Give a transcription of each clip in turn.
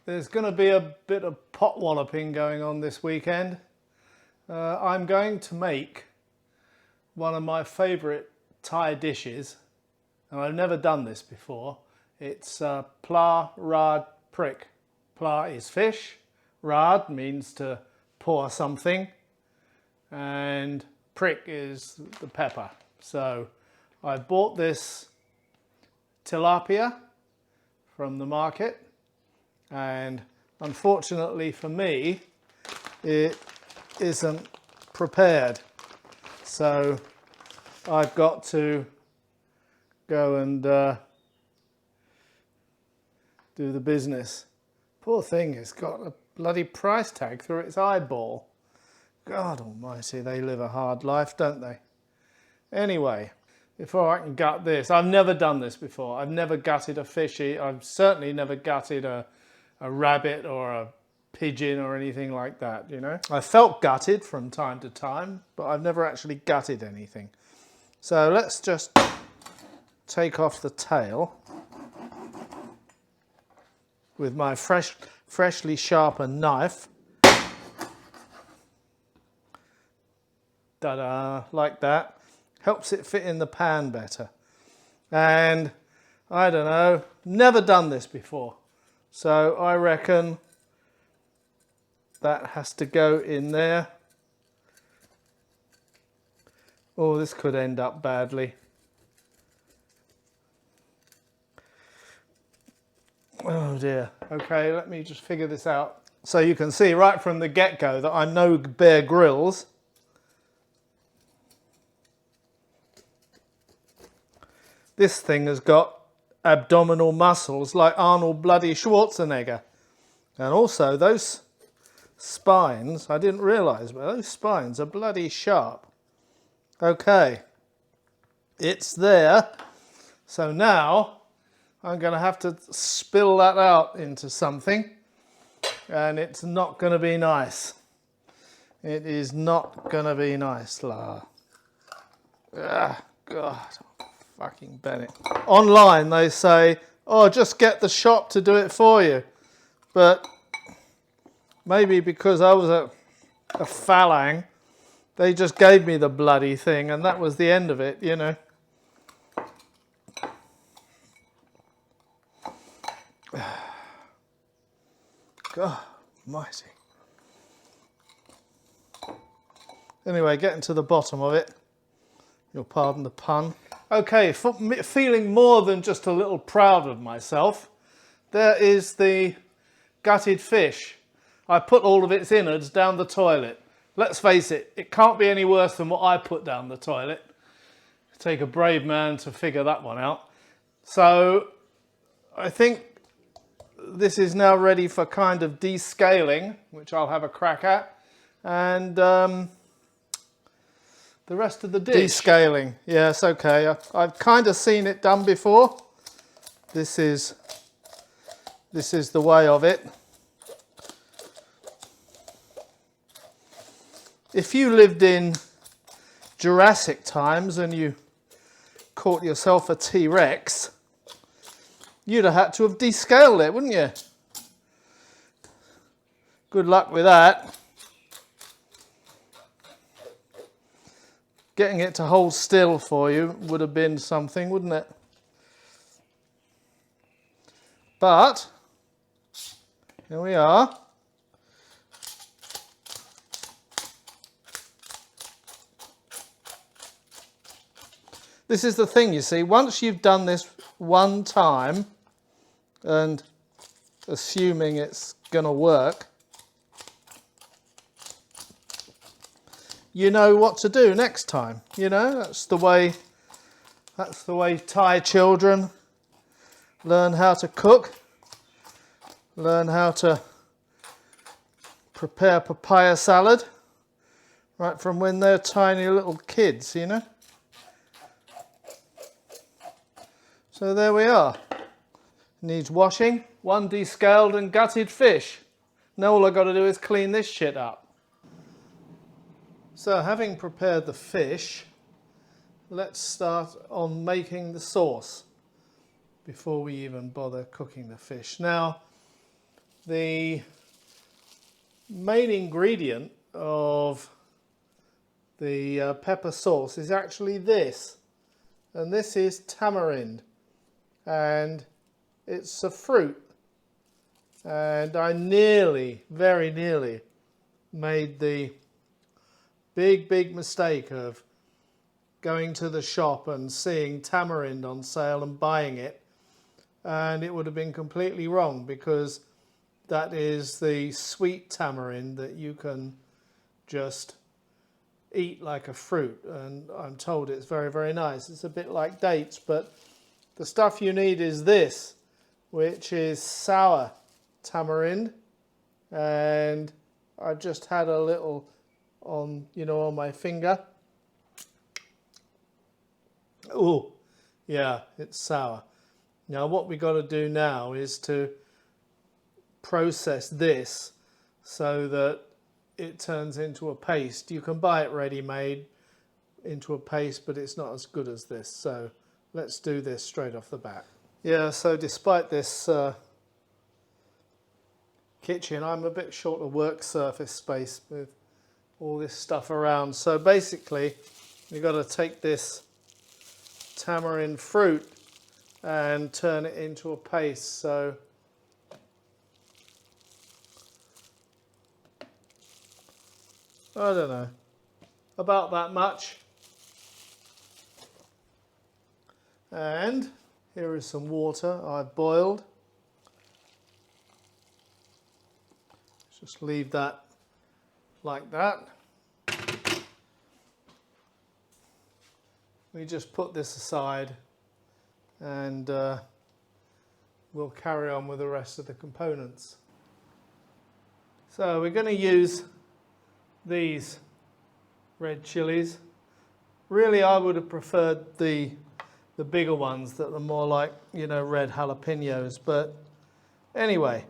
There's going to be a bit of pot walloping going on this weekend. I'm going to make one of my favourite Thai dishes, and I've never done this before. It's Pla Raad Prik. Pla is fish, Raad means to pour something, and Prik is the pepper. So I bought this tilapia from the market, and unfortunately for me it isn't prepared, so I've got to go and do the business. Poor thing, it's got a bloody price tag through its eyeball. God almighty, they live a hard life, don't they? Anyway, before I can gut this, I've never done this before. I've never gutted a fishy. I've certainly never gutted a rabbit or a pigeon or anything like that, you know. I felt gutted from time to time, but I've never actually gutted anything. So let's just take off the tail with my freshly sharpened knife. Ta-da, like that. Helps it fit in the pan better. And I don't know, never done this before. So I reckon that has to go in there. Oh, this could end up badly. Oh dear. Okay, let me just figure this out. So you can see right from the get-go that I'm no Bear Grylls. This thing has got abdominal muscles like Arnold bloody Schwarzenegger. And also those spines, I didn't realise, but those spines are bloody sharp. Okay, it's there. So now I'm going to have to spill that out into something, and it's not going to be nice. It is not going to be nice, La. Ah, God. Fucking Bennett. Online they say, oh, just get the shop to do it for you. But maybe because I was a phalang, they just gave me the bloody thing and that was the end of it, you know. God almighty. Anyway, getting to the bottom of it. You'll pardon the pun. Okay, feeling more than just a little proud of myself, there is the gutted fish. I put all of its innards down the toilet. Let's face it, it can't be any worse than what I put down the toilet. It'll take a brave man to figure that one out. So I think this is now ready for kind of descaling, which I'll have a crack at, and the rest of the dish. Descaling, yes, okay. I've kind of seen it done before. This is the way of it. If you lived in Jurassic times and you caught yourself a T-Rex, you'd have had to have descaled it, wouldn't you? Good luck with that. Getting it to hold still for you would have been something, wouldn't it? But here we are. This is the thing, you see, once you've done this one time, and assuming it's going to work, you know what to do next time. You know, that's the way Thai children learn how to cook, learn how to prepare papaya salad, right from when they're tiny little kids, you know. So there we are. Needs washing. One descaled and gutted fish. Now all I've got to do is clean this shit up. So having prepared the fish, let's start on making the sauce before we even bother cooking the fish. Now, the main ingredient of the pepper sauce is actually this, and this is tamarind, and it's a fruit. And I very nearly made the big mistake of going to the shop and seeing tamarind on sale and buying it, and it would have been completely wrong, because that is the sweet tamarind that you can just eat like a fruit, and I'm told it's very nice. It's a bit like dates, but the stuff you need is this, which is sour tamarind, and I've just had a little on, on my finger. Oh, yeah, it's sour. Now what we got to do now is to process this so that it turns into a paste. You can buy it ready-made into a paste, but it's not as good as this. So let's do this straight off the bat. Yeah, so despite this kitchen, I'm a bit short of work surface space with all this stuff around. So basically, you've got to take this tamarind fruit and turn it into a paste. So I don't know, about that much. And here is some water I've boiled. Just leave that like that. We just put this aside, and we'll carry on with the rest of the components. So we're going to use these red chilies. Really, I would have preferred the bigger ones that are more like, red jalapenos. But anyway,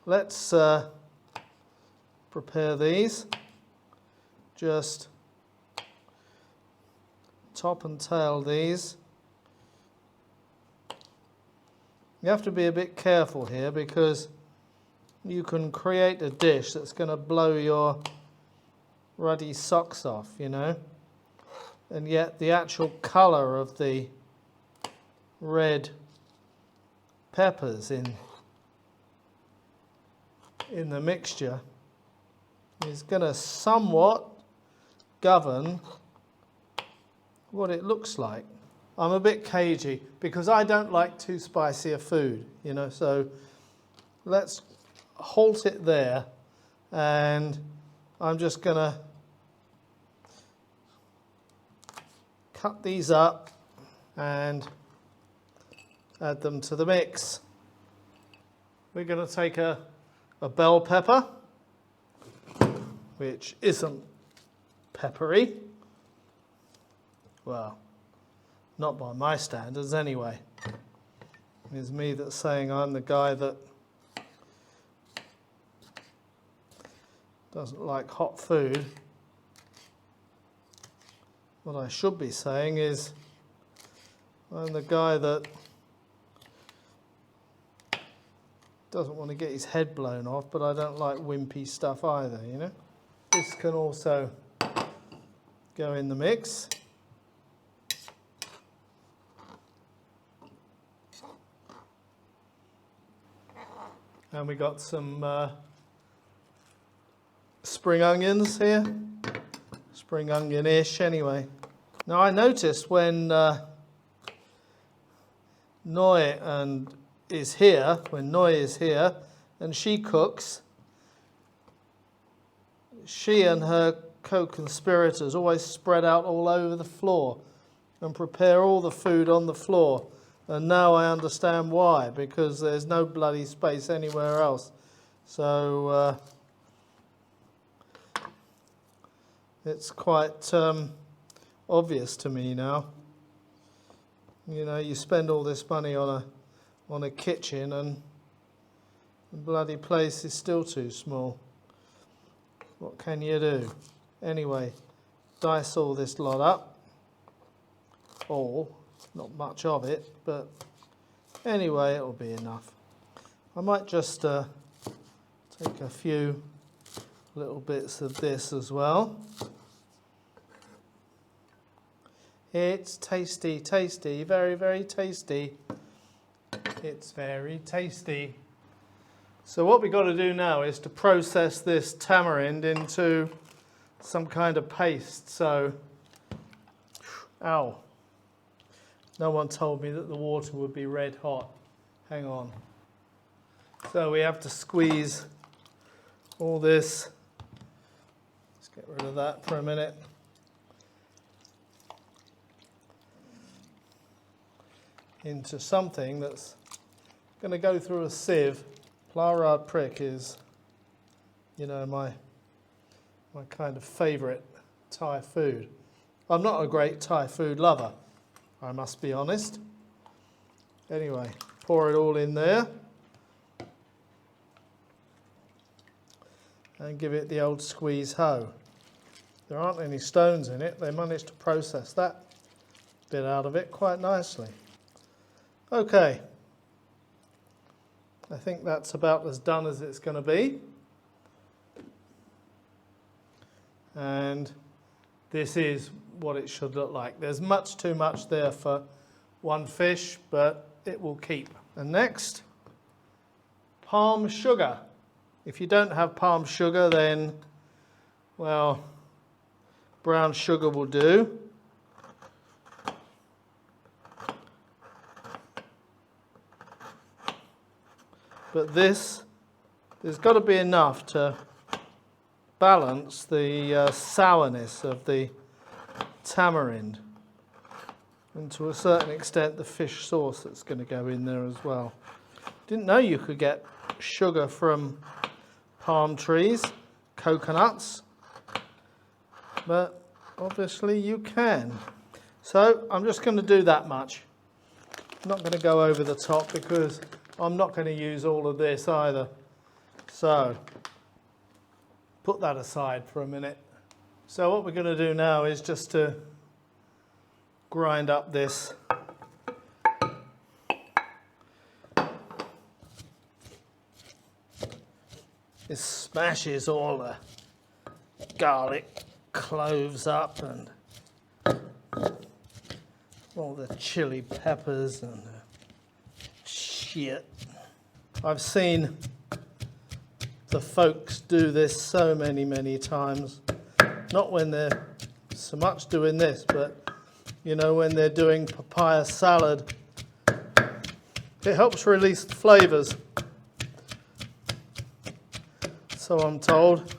let's prepare these. Just top and tail these. You have to be a bit careful here, because you can create a dish that's going to blow your ruddy socks off, and yet the actual colour of the red peppers in the mixture is going to somewhat govern what it looks like. I'm a bit cagey because I don't like too spicy a food, so let's halt it there, and I'm just going to cut these up and add them to the mix. We're going to take a bell pepper, which isn't peppery. Well, not by my standards anyway. It's me that's saying I'm the guy that doesn't like hot food. What I should be saying is I'm the guy that doesn't want to get his head blown off, but I don't like wimpy stuff either, This can also go in the mix. And we got some spring onions here. Spring onion-ish anyway. Now I noticed when Noi is here and she cooks, she and her co-conspirators always spread out all over the floor and prepare all the food on the floor. And now I understand why, because there's no bloody space anywhere else. So it's quite obvious to me now. You spend all this money on a kitchen, and the bloody place is still too small. What can you do? Anyway, dice all this lot up. All, not much of it, but anyway, it'll be enough. I might just Take a few little bits of this as well. It's tasty, tasty, very, very tasty. It's very tasty. So what we've got to do now is to process this tamarind into some kind of paste. So, ow. No one told me that the water would be red hot. Hang on. So we have to squeeze all this. Let's get rid of that for a minute. Into something that's going to go through a sieve. Pla Raad Prik is, you know, my kind of favourite Thai food. I'm not a great Thai food lover, I must be honest. Anyway, pour it all in there. And give it the old squeeze ho. There aren't any stones in it. They managed to process that bit out of it quite nicely. Okay. I think that's about as done as it's going to be. And this is what it should look like. There's much too much there for one fish, but it will keep. And next, palm sugar. If you don't have palm sugar, then, well, brown sugar will do. But there's got to be enough to balance the sourness of the tamarind, and to a certain extent the fish sauce that's going to go in there as well. Didn't know you could get sugar from palm trees, coconuts, but obviously you can. So I'm just going to do that much. I'm not going to go over the top because I'm not going to use all of this either. So put that aside for a minute. So what we're going to do now is just to grind up this This smashes all the garlic cloves up and all the chili peppers and shit. I've seen the folks do this so many times. Not when they're so much doing this, but you know, when they're doing papaya salad. It helps release the flavours, so I'm told.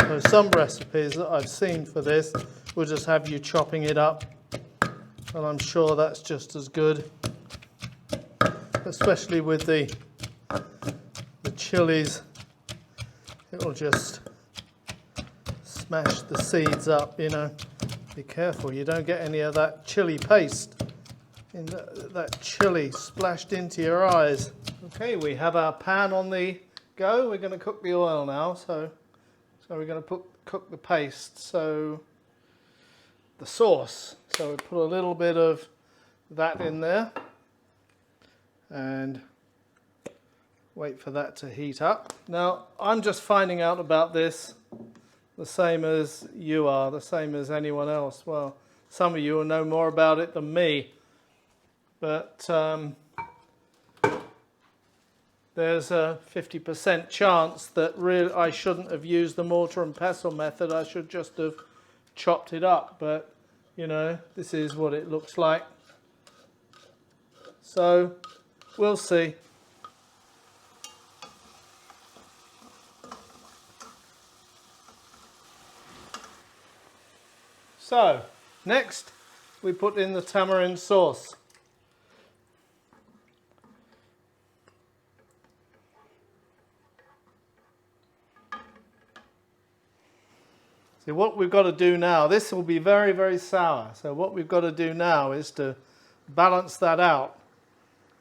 So some recipes that I've seen for this will just have you chopping it up, and I'm sure that's just as good, especially with the chilies. It'll just smash the seeds up, you know. Be careful you don't get any of that chili paste, in that chili splashed into your eyes. Okay, we have our pan on the go. We're going to cook the oil now, so we're going to cook the paste, so the sauce. So we put a little bit of that in there and wait for that to heat up. Now, I'm just finding out about this the same as you are, the same as anyone else. Well, some of you will know more about it than me, but there's a 50% chance that really I shouldn't have used the mortar and pestle method. I should just have chopped it up, but you know, this is what it looks like. So we'll see. So next we put in the tamarind sauce. See, what we've got to do now, this will be very sour, so what we've got to do now is to balance that out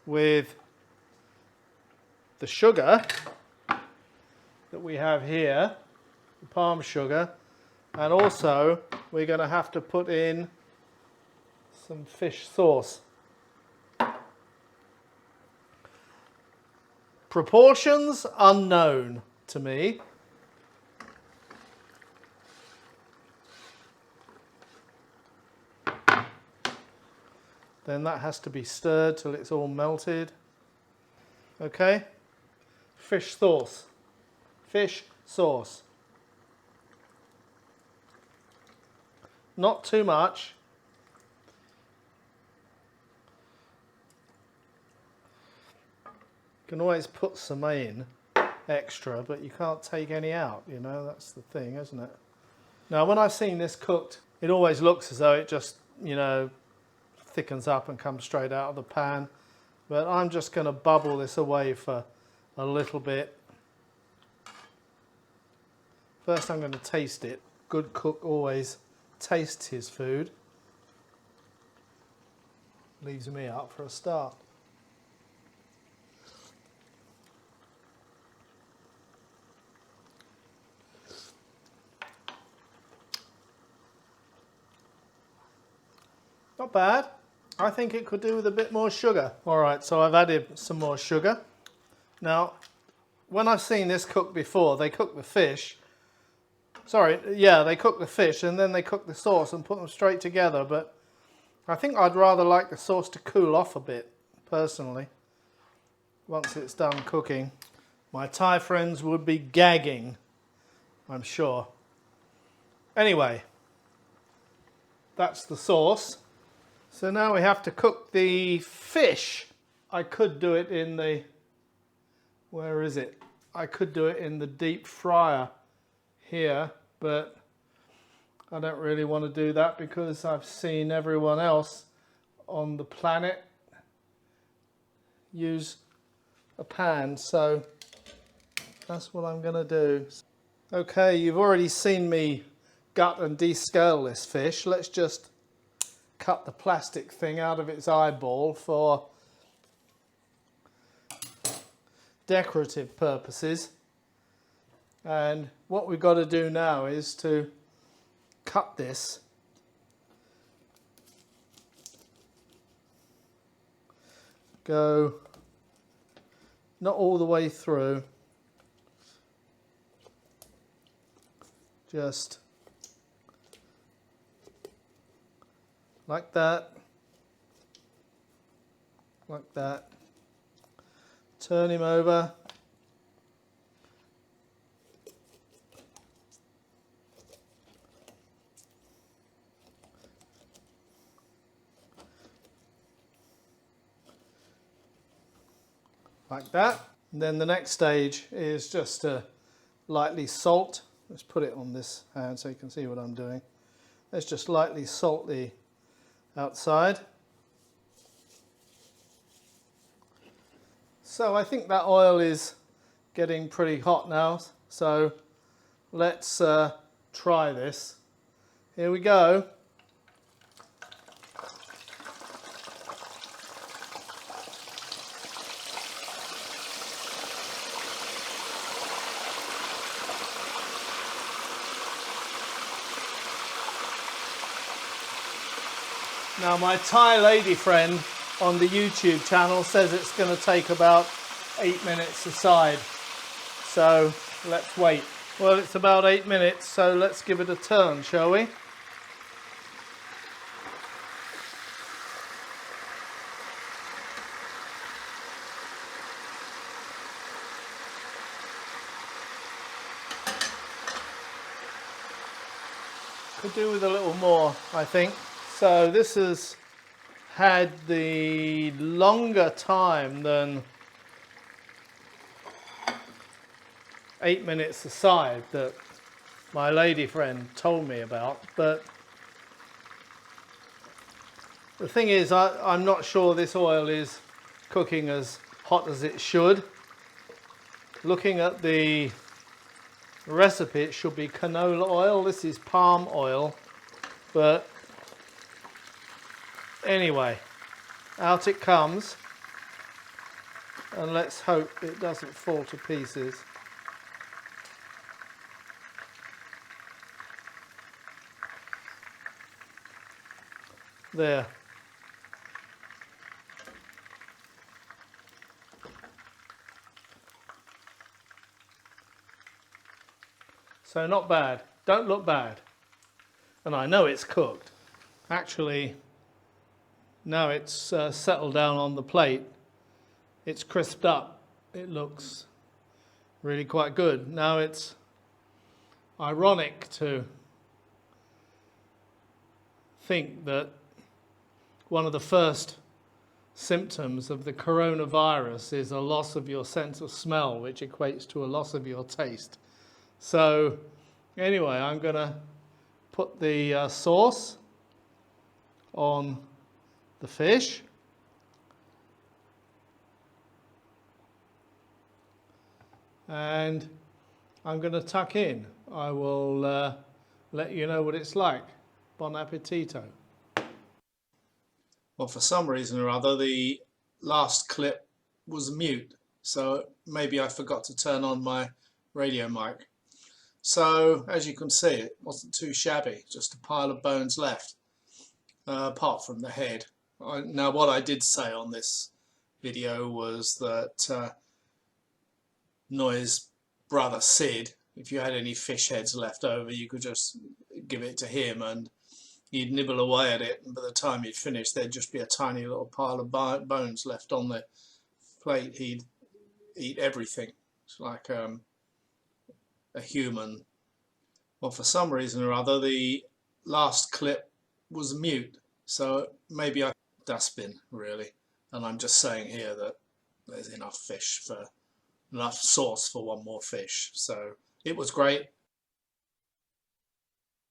with the sugar that we have here, the palm sugar, and also we're going to have to put in some fish sauce. Proportions unknown to me. Then that has to be stirred till it's all melted. Okay. Fish sauce. Fish sauce. Not too much. You can always put some in extra, but you can't take any out, you know, that's the thing, isn't it? Now, when I've seen this cooked, it always looks as though it just, you know, thickens up and comes straight out of the pan. But I'm just going to bubble this away for a little bit. First, I'm going to taste it. Good cook always tastes his food. Leaves me out for a start. Not bad. I think it could do with a bit more sugar. All right, so I've added some more sugar. Now, when I've seen this cooked before, they cook the fish. Sorry, yeah, they cook the fish and then they cook the sauce and put them straight together. But I think I'd rather like the sauce to cool off a bit, personally, once it's done cooking. My Thai friends would be gagging, I'm sure. Anyway, that's the sauce. So now we have to cook the fish. I could do it in the, where is it? I could do it in the deep fryer here, but I don't really want to do that because I've seen everyone else on the planet use a pan, so that's what I'm going to do. Okay, you've already seen me gut and descale this fish. Let's just cut the plastic thing out of its eyeball for decorative purposes. And what we've got to do now is to cut this go not all the way through, just like that, like that. Turn him over. Like that. And then the next stage is just to lightly salt. Let's put it on this hand so you can see what I'm doing. Let's just lightly salt the outside. So I think that oil is getting pretty hot now, so let's try this. Here we go. Now my Thai lady friend on the YouTube channel says it's going to take about 8 minutes aside. So let's wait. Well, it's about 8 minutes, so let's give it a turn, shall we? Could do with a little more, I think. So this has had the longer time than 8 minutes aside that my lady friend told me about, but the thing is I'm not sure this oil is cooking as hot as it should. Looking at the recipe, it should be canola oil. This is palm oil, but anyway, out it comes, and let's hope it doesn't fall to pieces. There. So not bad. Don't look bad. And I know it's cooked. Actually, now it's settled down on the plate. It's crisped up. It looks really quite good. Now it's ironic to think that one of the first symptoms of the coronavirus is a loss of your sense of smell, which equates to a loss of your taste. So anyway, I'm going to put the sauce on the fish. And I'm going to tuck in. I will let you know what it's like. Bon appetito. Well, for some reason or other, the last clip was mute, so maybe I forgot to turn on my radio mic. So, as you can see, it wasn't too shabby, just a pile of bones left, apart from the head. Now, what I did say on this video was that Noy's brother Sid, if you had any fish heads left over, you could just give it to him and he'd nibble away at it, and by the time he'd finished there'd just be a tiny little pile of bones left on the plate. He'd eat everything. It's like a human. Well, for some reason or other, the last clip was mute, so maybe I dustbin really, and I'm just saying here that there's enough sauce for one more fish. So it was great.